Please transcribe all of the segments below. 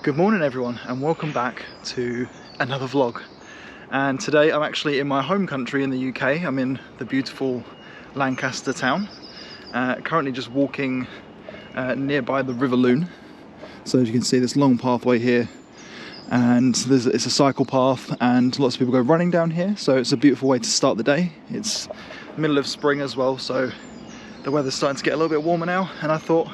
Good morning everyone, and welcome back to another vlog. And today I'm actually in my home country in the UK. I'm in the beautiful Lancaster town. Currently just walking nearby the River Lune. So as you can see, this long pathway here, and it's a cycle path and lots of people go running down here, so it's a beautiful way to start the day. It's middle of spring as well, so the weather's starting to get a little bit warmer now, and I thought,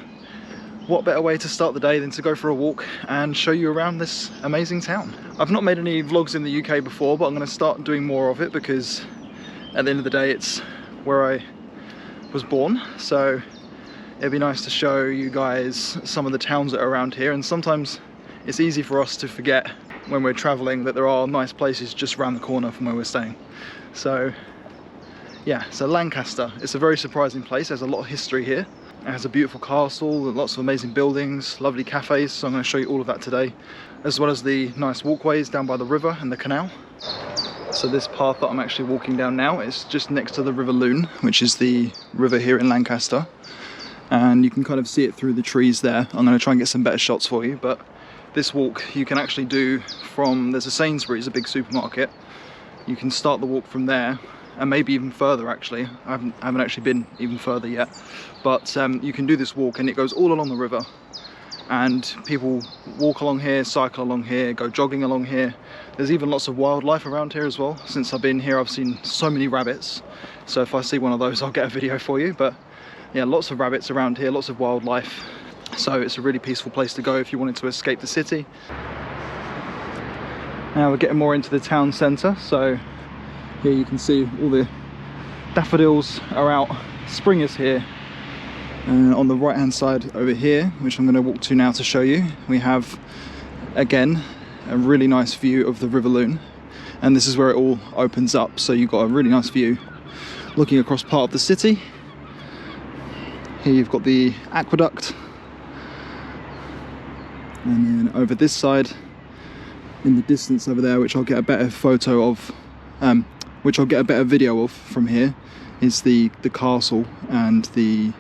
what better way to start the day than to go for a walk and show you around this amazing town. I've not made any vlogs in the UK before, but I'm going to start doing more of it because at the end of the day it's where I was born, so it'd be nice to show you guys some of the towns that are around here. And sometimes it's easy for us to forget when we're traveling that there are nice places just around the corner from where we're staying. So yeah, so Lancaster, it's a very surprising place. There's a lot of history here. It has a beautiful castle, lots of amazing buildings, lovely cafes, so I'm going to show you all of that today, as well as the nice walkways down by the river and the canal. So this path that I'm actually walking down now is just next to the River Lune, which is the river here in Lancaster, and you can kind of see it through the trees there. I'm going to try and get some better shots for you, but this walk you can actually do from, there's a Sainsbury's, a big supermarket. You can start the walk from there, and maybe even further actually. I haven't actually been even further yet, but you can do this walk and it goes all along the river, and people walk along here, cycle along here, go jogging along here. There's even lots of wildlife around here as well. Since I've been here I've seen so many rabbits, so if I see one of those I'll get a video for you. But yeah, lots of rabbits around here, lots of wildlife, so it's a really peaceful place to go if you wanted to escape the city. Now we're getting more into the town centre, so here you can see all the daffodils are out. Spring is here. And on the right hand side over here, which I'm going to walk to now to show you, we have again a really nice view of the River Lune, and this is where it all opens up, so you've got a really nice view looking across part of the city. Here you've got the aqueduct, and then over this side in the distance over there, which I'll get a better photo of, which I'll get a better video of from here, is the castle and the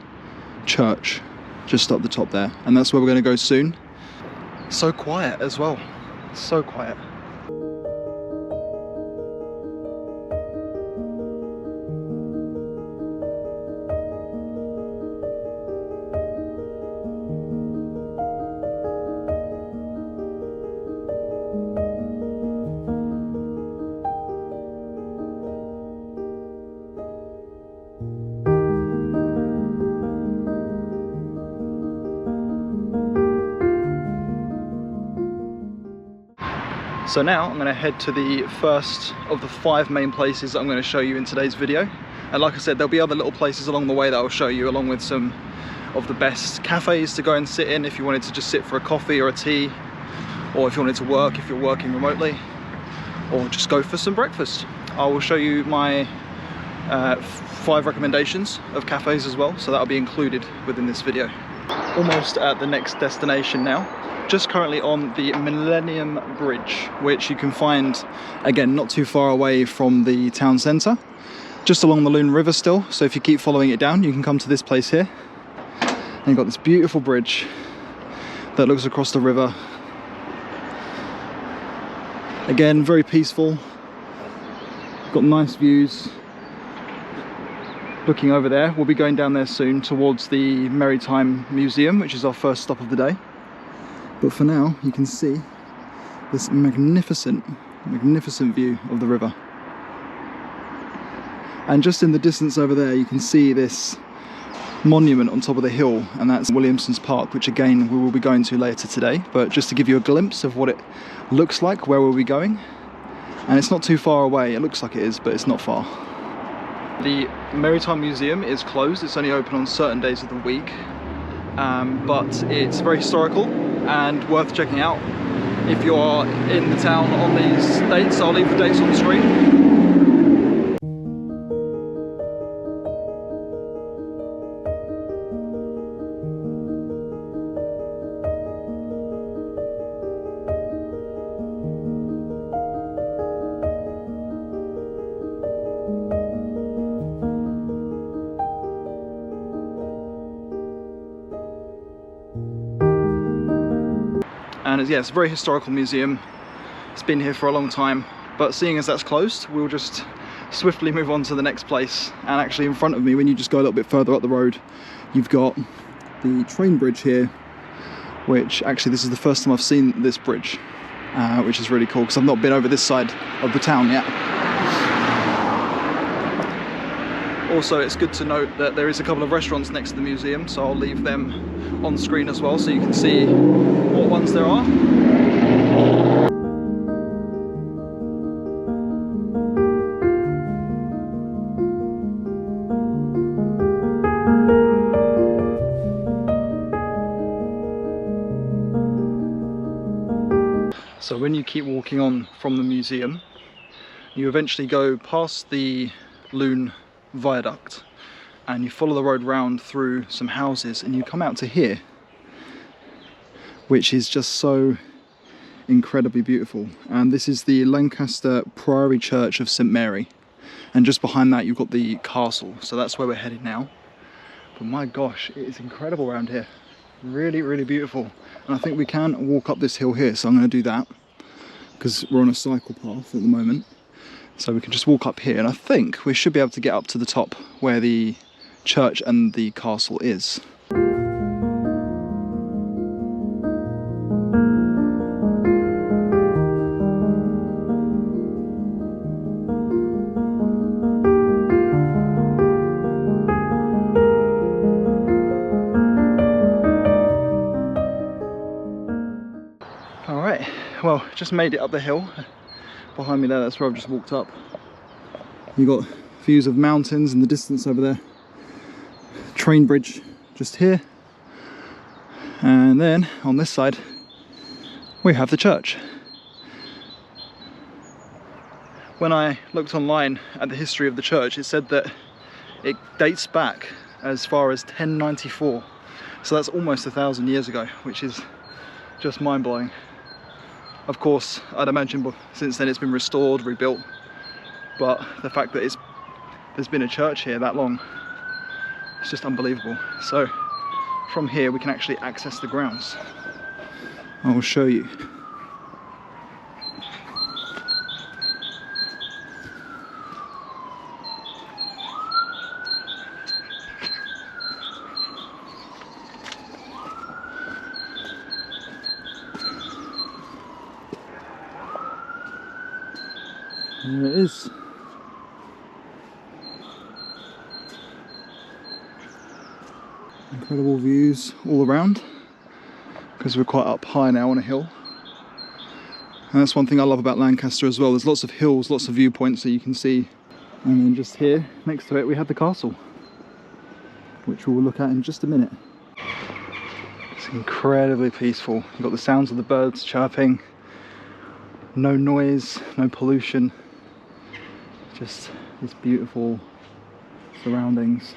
church just up the top there, and that's where we're going to go soon. So quiet as well, so quiet. So now I'm going to head to the first of the 5 main places that I'm going to show you in today's video. And like I said, there'll be other little places along the way that I'll show you, along with some of the best cafes to go and sit in if you wanted to just sit for a coffee or a tea, or if you wanted to work, if you're working remotely, or just go for some breakfast. I will show you my 5 recommendations of cafes as well, so that'll be included within this video. Almost at the next destination now. Just currently on the Millennium Bridge, which you can find, again, not too far away from the town centre, just along the Lune River still. So if you keep following it down, you can come to this place here. And you've got this beautiful bridge that looks across the river. Again, very peaceful. Got nice views. Looking over there, we'll be going down there soon towards the Maritime Museum, which is our first stop of the day. But for now, you can see this magnificent view of the river. And just in the distance over there, you can see this monument on top of the hill, and that's Williamson Park, which again, we will be going to later today. But just to give you a glimpse of what it looks like, where we'll be going. And it's not too far away. It looks like it is, but it's not far. The Maritime Museum is closed. It's only open on certain days of the week. But it's very historical and worth checking out if you're in the town on these dates. I'll leave the dates on the screen. And it's a very historical museum. It's been here for a long time, but seeing as that's closed, we'll just swiftly move on to the next place. And actually in front of me, when you just go a little bit further up the road, you've got the train bridge here, which actually this is the first time I've seen this bridge, which is really cool because I've not been over this side of the town yet. Also, it's good to note that there is a couple of restaurants next to the museum, so I'll leave them on screen as well so you can see what ones there are. So when you keep walking on from the museum, you eventually go past the Lune viaduct and you follow the road round through some houses and you come out to here, which is just so incredibly beautiful. And this is the Lancaster Priory Church of St Mary, and just behind that you've got the castle, so that's where we're headed now. But my gosh, it is incredible around here, really beautiful. And I think we can walk up this hill here, so I'm going to do that because we're on a cycle path at the moment. So we can just walk up here, and I think we should be able to get up to the top where the church and the castle is. Alright, well, just made it up the hill. Behind me there, that's where I've just walked up. You've got views of mountains in the distance over there. Train bridge just here. And then on this side, we have the church. When I looked online at the history of the church, it said that it dates back as far as 1094. So that's almost 1,000 years ago, which is just mind-blowing. Of course, I'd imagine since then it's been restored, rebuilt, but the fact that there's been a church here that long, it's just unbelievable. So from here we can actually access the grounds. I will show you. There it is. Incredible views all around, because we're quite up high now on a hill. And that's one thing I love about Lancaster as well. There's lots of hills, lots of viewpoints that you can see. And then just here, next to it, we have the castle, which we'll look at in just a minute. It's incredibly peaceful. You've got the sounds of the birds chirping. No noise, no pollution. Just this beautiful surroundings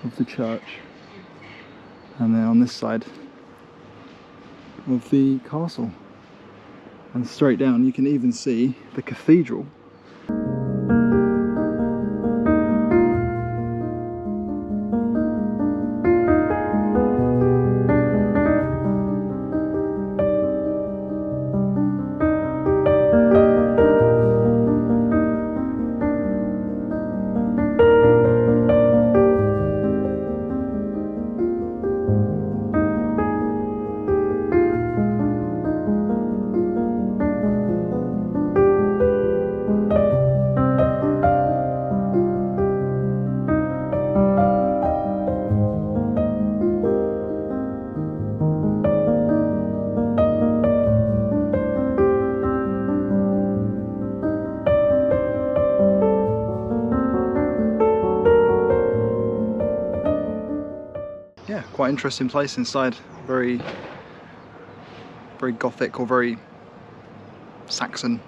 of the church, and then on this side of the castle, and straight down you can even see the cathedral. Yeah, quite interesting place inside. Very Gothic, or very Saxon.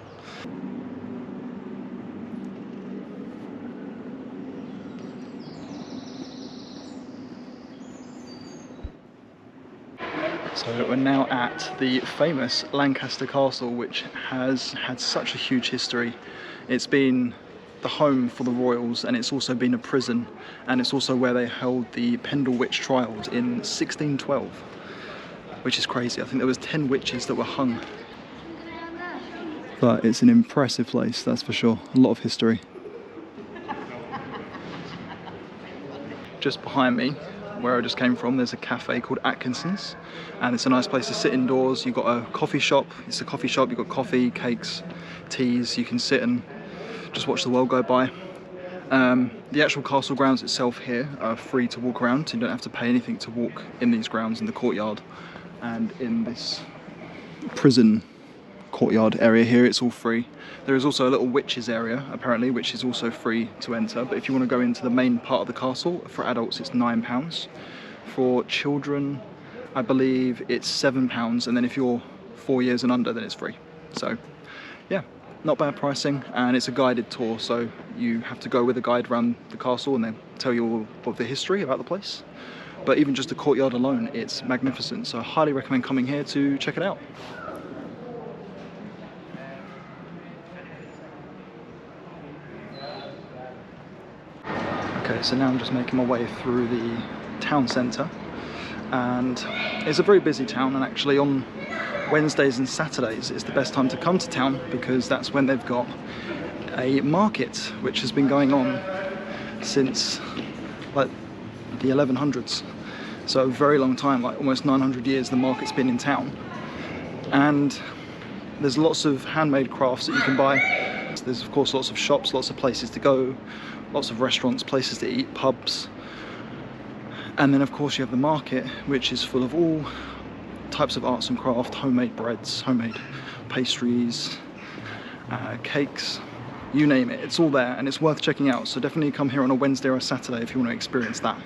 So we're now at the famous Lancaster Castle, which has had such a huge history. It's been the home for the royals, and it's also been a prison, and it's also where they held the Pendle Witch trials in 1612. which is crazy. I think there was 10 witches that were hung. But it's an impressive place, that's for sure. A lot of history. Just behind me, where I just came from, there's a cafe called Atkinson's, and it's a nice place to sit indoors. You've got a coffee shop. It's a coffee shop. You've got coffee, cakes, teas. You can sit and just watch the world go by. The actual castle grounds itself here are free to walk around. You don't have to pay anything to walk in these grounds, in the courtyard, and in this prison courtyard area here, it's all free. There is also a little witches area apparently, which is also free to enter, but if you want to go into the main part of the castle, for adults it's £9. For children I believe it's £7, and then if you're 4 years and under then it's free. So yeah, not bad pricing, and it's a guided tour, so you have to go with a guide around the castle and they tell you all of the history about the place. But even just the courtyard alone, it's magnificent, so I highly recommend coming here to check it out. Okay, so now I'm just making my way through the town centre, and it's a very busy town, and actually on Wednesdays and Saturdays is the best time to come to town, because that's when they've got a market which has been going on since like the 1100s, so a very long time, like almost 900 years the market's been in town. And there's lots of handmade crafts that you can buy. There's of course lots of shops, lots of places to go, lots of restaurants, places to eat, pubs. And then of course you have the market, which is full of all types of arts and craft, homemade breads, homemade pastries, cakes, you name it, it's all there, and it's worth checking out. So definitely come here on a Wednesday or a Saturday if you want to experience that.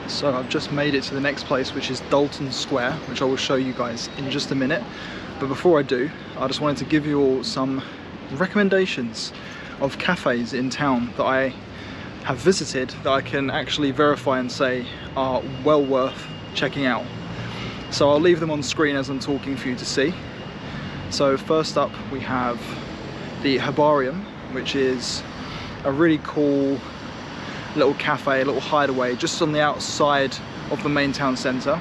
So I've just made it to the next place, which is Dalton Square, which I will show you guys in just a minute. But before I do, I just wanted to give you all some recommendations of cafes in town that I have visited that I can actually verify and say are well worth checking out. So I'll leave them on screen as I'm talking for you to see. So first up we have the Herbarium, which is a really cool little cafe, a little hideaway just on the outside of the main town centre.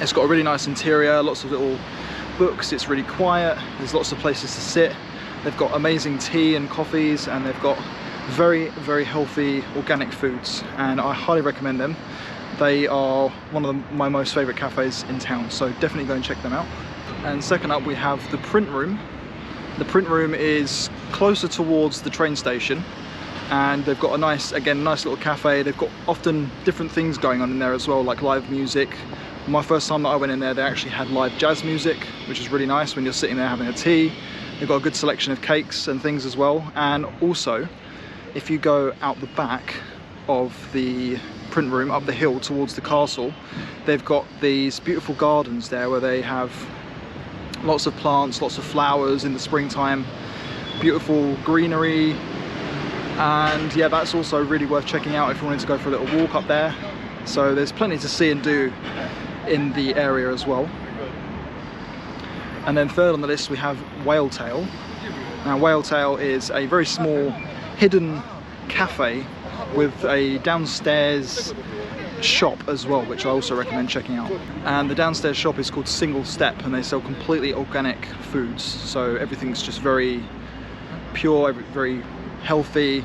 It's got a really nice interior, lots of little books, it's really quiet, there's lots of places to sit. They've got amazing tea and coffees, and they've got very, very healthy organic foods, and I highly recommend them. They are one of my most favourite cafes in town, so definitely go and check them out. And second up we have the Print Room. The Print Room is closer towards the train station, and they've got a nice, again, nice little cafe. They've got often different things going on in there as well, like live music. My first time that I went in there, they actually had live jazz music, which is really nice when you're sitting there having a tea. They've got a good selection of cakes and things as well. And also, if you go out the back of the Print Room, up the hill towards the castle, they've got these beautiful gardens there where they have lots of plants, lots of flowers in the springtime, beautiful greenery. And yeah, that's also really worth checking out if you wanted to go for a little walk up there. So there's plenty to see and do in the area as well. And then third on the list we have Whaletail. Now Whaletail is a very small hidden cafe with a downstairs shop as well, which I also recommend checking out. And the downstairs shop is called Single Step, and they sell completely organic foods, so everything's just very pure, very healthy.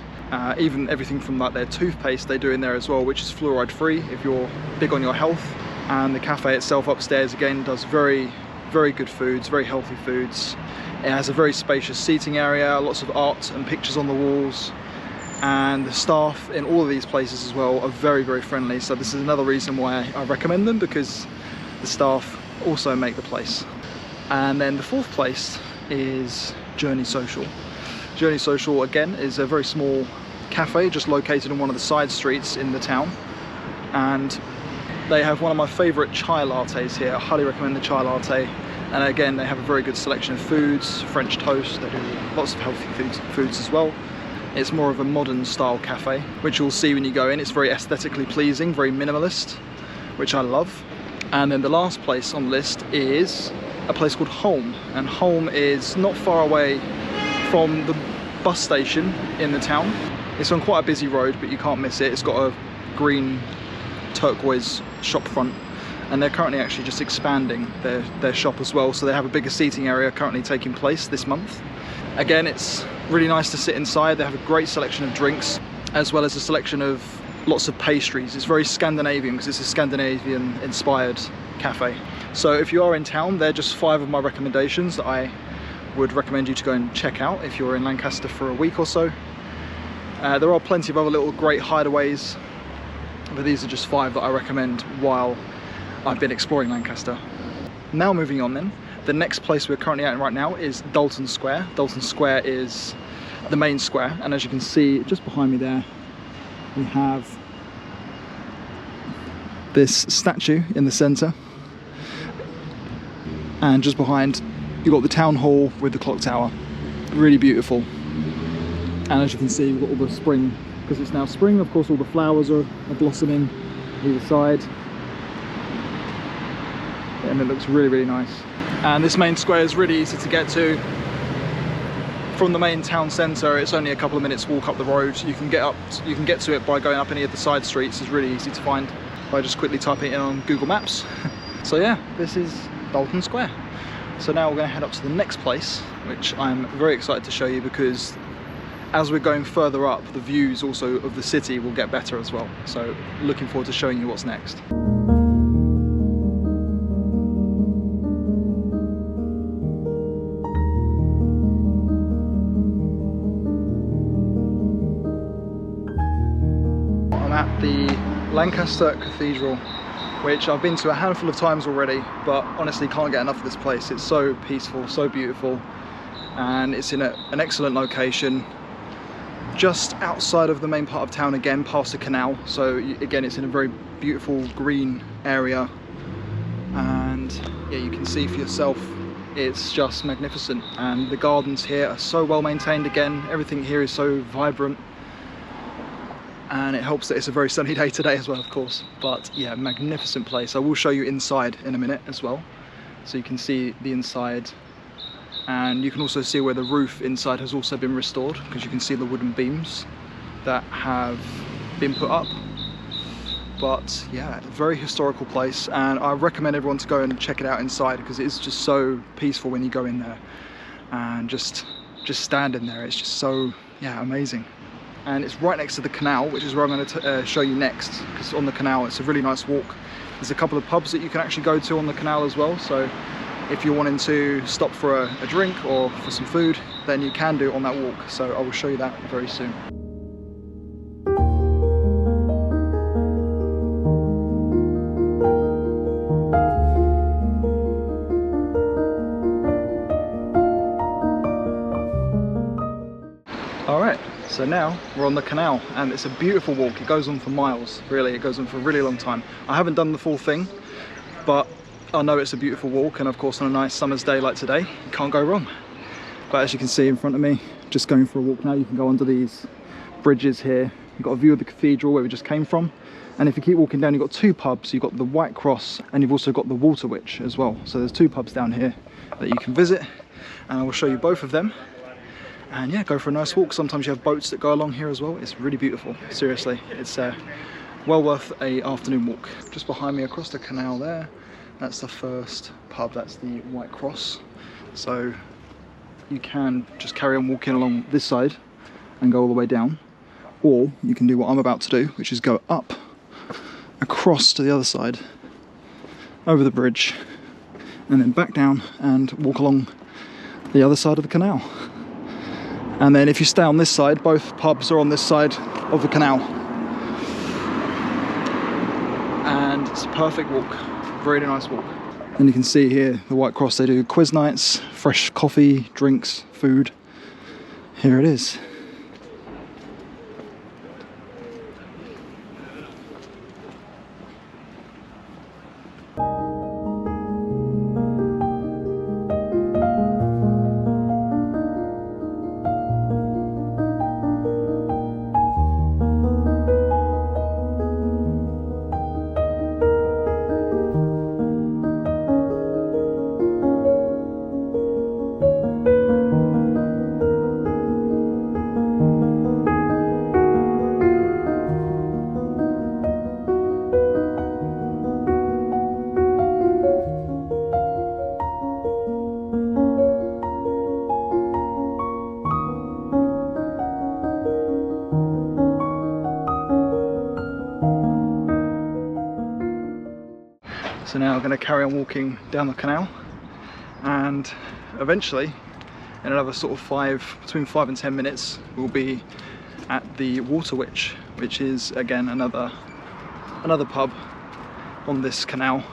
Even everything from like their toothpaste they do in there as well, which is fluoride free if you're big on your health. And the cafe itself upstairs again does very, very good foods, very healthy foods. It has a very spacious seating area, lots of art and pictures on the walls, and the staff in all of these places as well are very, very friendly. So this is another reason why I recommend them, because the staff also make the place. And then the fourth place is Journey Social. Journey Social again is a very small cafe just located on one of the side streets in the town, and they have one of my favourite chai lattes here. I highly recommend the chai latte, and again they have a very good selection of foods, French toast, they do lots of healthy foods as well. It's more of a modern style cafe, which you'll see when you go in. It's very aesthetically pleasing, very minimalist, which I love. And then the last place on the list is a place called Holm, and Holm is not far away from the bus station in the town. It's on quite a busy road, but you can't miss it. It's got a green turquoise shop front, and they're currently actually just expanding their shop as well, so they have a bigger seating area currently taking place this month. Again, it's really nice to sit inside. They have a great selection of drinks, as well as a selection of lots of pastries. It's very Scandinavian because it's a Scandinavian inspired cafe. So if you are in town, they're just 5 of my recommendations that I would recommend you to go and check out if you're in Lancaster for a week or so. There are plenty of other little great hideaways, but these are just 5 that I recommend while I've been exploring Lancaster. Now moving on then, the next place we're currently at right now is Dalton Square. Dalton Square is the main square, and as you can see just behind me there, we have this statue in the centre, and just behind you've got the town hall with the clock tower. Really beautiful. And as you can see, we've got all the spring, because it's now spring, of course all the flowers are blossoming either side, and it looks really, really nice. And this main square is really easy to get to from the main town centre. It's only a couple of minutes walk up the road. You can get to it by going up any of the side streets. It's really easy to find by just quickly typing it in on Google Maps. So yeah, this is Dalton Square. So now we're going to head up to the next place, which I'm very excited to show you, because as we're going further up, the views also of the city will get better as well. So looking forward to showing you what's next. I'm at the Lancaster Cathedral, which I've been to a handful of times already, but honestly can't get enough of this place. It's so peaceful, so beautiful, and it's in an excellent location, just outside of the main part of town, again past the canal. So again, it's in a very beautiful green area, and yeah, you can see for yourself, it's just magnificent. And the gardens here are so well maintained. Again, everything here is so vibrant, and it helps that it's a very sunny day today as well, of course. But yeah, magnificent place. I will show you inside in a minute as well, so you can see the inside, and you can also see where the roof inside has also been restored, because you can see the wooden beams that have been put up. But yeah, a very historical place, and I recommend everyone to go and check it out inside, because it is just so peaceful when you go in there and just stand in there. It's just so, yeah, amazing. And it's right next to the canal, which is where I'm going to show you next, because on the canal it's a really nice walk. There's a couple of pubs that you can actually go to on the canal as well, so if you're wanting to stop for a drink or for some food, then you can do it on that walk. So I will show you that very soon. Alright, so now we're on the canal, and it's a beautiful walk. It goes on for miles, really. It goes on for a really long time. I haven't done the full thing, but I know it's a beautiful walk, and of course on a nice summer's day like today, you can't go wrong. But as you can see in front of me, just going for a walk now, you can go under these bridges here. You've got a view of the cathedral where we just came from, and if you keep walking down, you've got 2 pubs. You've got the White Cross, and you've also got the Water Witch as well. So there's 2 pubs down here that you can visit, and I will show you both of them. And yeah, go for a nice walk. Sometimes you have boats that go along here as well. It's really beautiful, seriously. It's well worth a afternoon walk. Just behind me across the canal there, that's the first pub, that's the White Cross. So you can just carry on walking along this side and go all the way down, or you can do what I'm about to do, which is go up across to the other side, over the bridge, and then back down and walk along the other side of the canal. And then if you stay on this side, both pubs are on this side of the canal, and it's a perfect walk. Really nice walk. And you can see here the White Cross, they do quiz nights, fresh coffee, drinks, food. Here it is. So now I'm going to carry on walking down the canal, and eventually in another sort of between 5 and 10 minutes we'll be at the Water Witch, which is again another pub on this canal.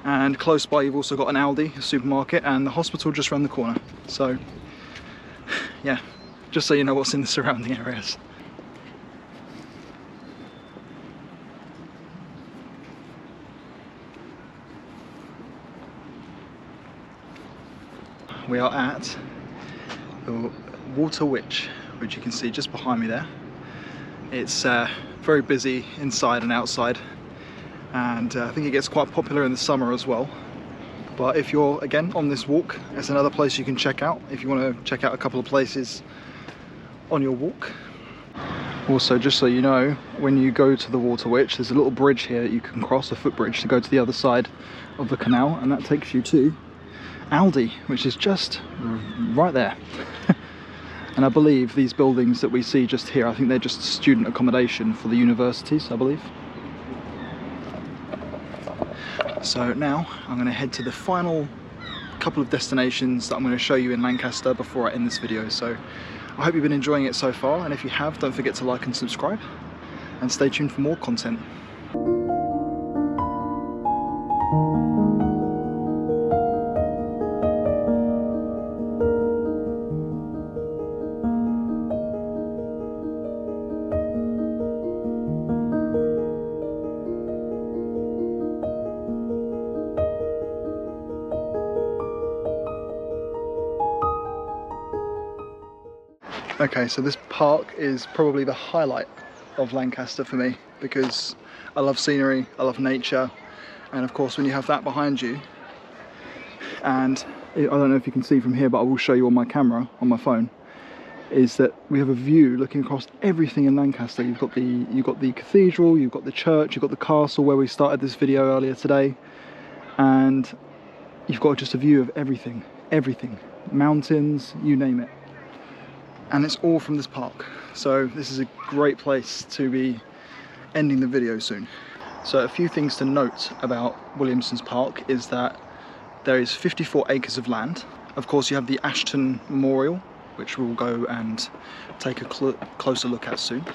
And close by you've also got an Aldi, a supermarket, and the hospital just around the corner. So yeah, just so you know what's in the surrounding areas. We are at the Water Witch, which you can see just behind me there. It's very busy inside and outside, and I think it gets quite popular in the summer as well. But if you're again on this walk, it's another place you can check out if you want to check out a couple of places on your walk. Also, just so you know, when you go to the Water Witch, there's a little bridge here that you can cross, a footbridge, to go to the other side of the canal, and that takes you to Aldi, which is just right there. And I believe these buildings that we see just here, I think they're just student accommodation for the universities, I believe. So now I'm going to head to the final couple of destinations that I'm going to show you in Lancaster before I end this video. So I hope you've been enjoying it so far, and if you have, don't forget to like and subscribe, and stay tuned for more content. Okay, so this park is probably the highlight of Lancaster for me, because I love scenery, I love nature, and of course when you have that behind you, and I don't know if you can see from here, but I will show you on my camera, on my phone, is that we have a view looking across everything in Lancaster. You've got the cathedral, you've got the church, you've got the castle where we started this video earlier today, and you've got just a view of everything, mountains, you name it. And it's all from this park. So this is a great place to be ending the video soon. So a few things to note about Williamson's Park is that there is 54 acres of land. Of course you have the Ashton Memorial, which we'll go and take a closer look at soon.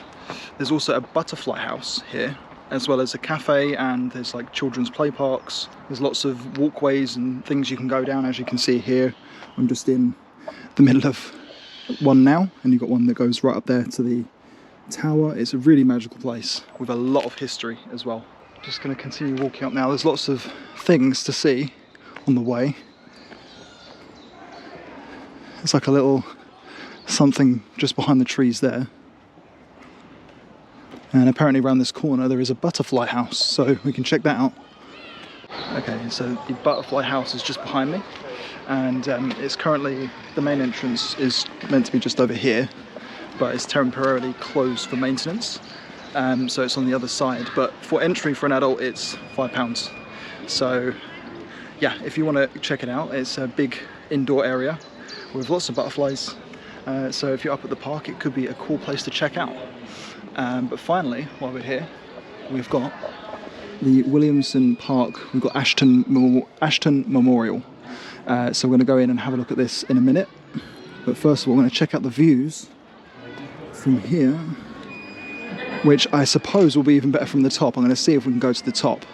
There's also a butterfly house here, as well as a cafe, and there's like children's play parks. There's lots of walkways and things you can go down. As you can see here, I'm just in the middle of one now, and you've got one that goes right up there to the tower. It's a really magical place with a lot of history as well. Just going to continue walking up now. There's lots of things to see on the way. It's like a little something just behind the trees there, and apparently around this corner there is a butterfly house, so we can check that out. Okay, so the butterfly house is just behind me, and it's currently, the main entrance is meant to be just over here, but it's temporarily closed for maintenance, so it's on the other side. But for entry for an adult it's £5. So yeah, if you want to check it out, it's a big indoor area with lots of butterflies, so if you're up at the park it could be a cool place to check out. But finally, while we're here, we've got the Williamson Park, we've got Ashton Memorial. So we're going to go in and have a look at this in a minute. But first of all, we're going to check out the views from here, which I suppose will be even better from the top. I'm going to see if we can go to the top.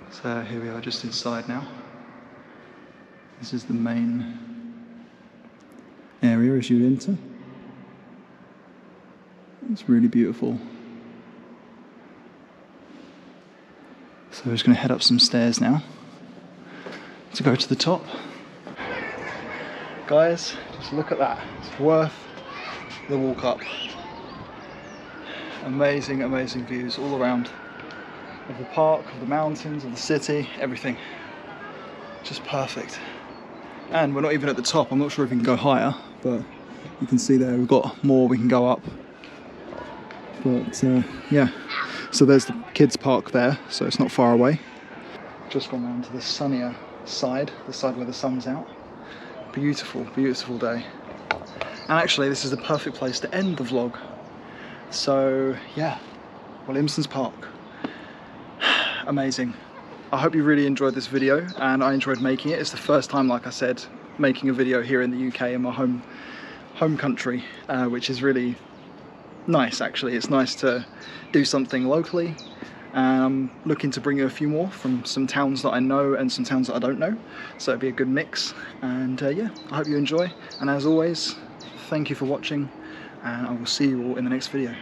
So here we are just inside now. This is the main area as you enter. It's really beautiful. So we're just going to head up some stairs now to go to the top. Guys, just look at that. It's worth the walk up. Amazing, amazing views all around of the park, of the mountains, of the city, everything. Just perfect. And we're not even at the top. I'm not sure if we can go higher, but you can see there we've got more we can go up. But yeah, so there's the kids park there, so it's not far away. Just gone round to the sunnier side, the side where the sun's out. Beautiful, beautiful day. And actually this is the perfect place to end the vlog. So yeah, Williamson Park. Amazing. I hope you really enjoyed this video, and I enjoyed making it. It's the first time, like I said, making a video here in the UK, in my home country, which is really nice actually. It's nice to do something locally, and I'm looking to bring you a few more from some towns that I know and some towns that I don't know, so it'd be a good mix. And yeah, I hope you enjoy, and as always, thank you for watching, and I will see you all in the next video.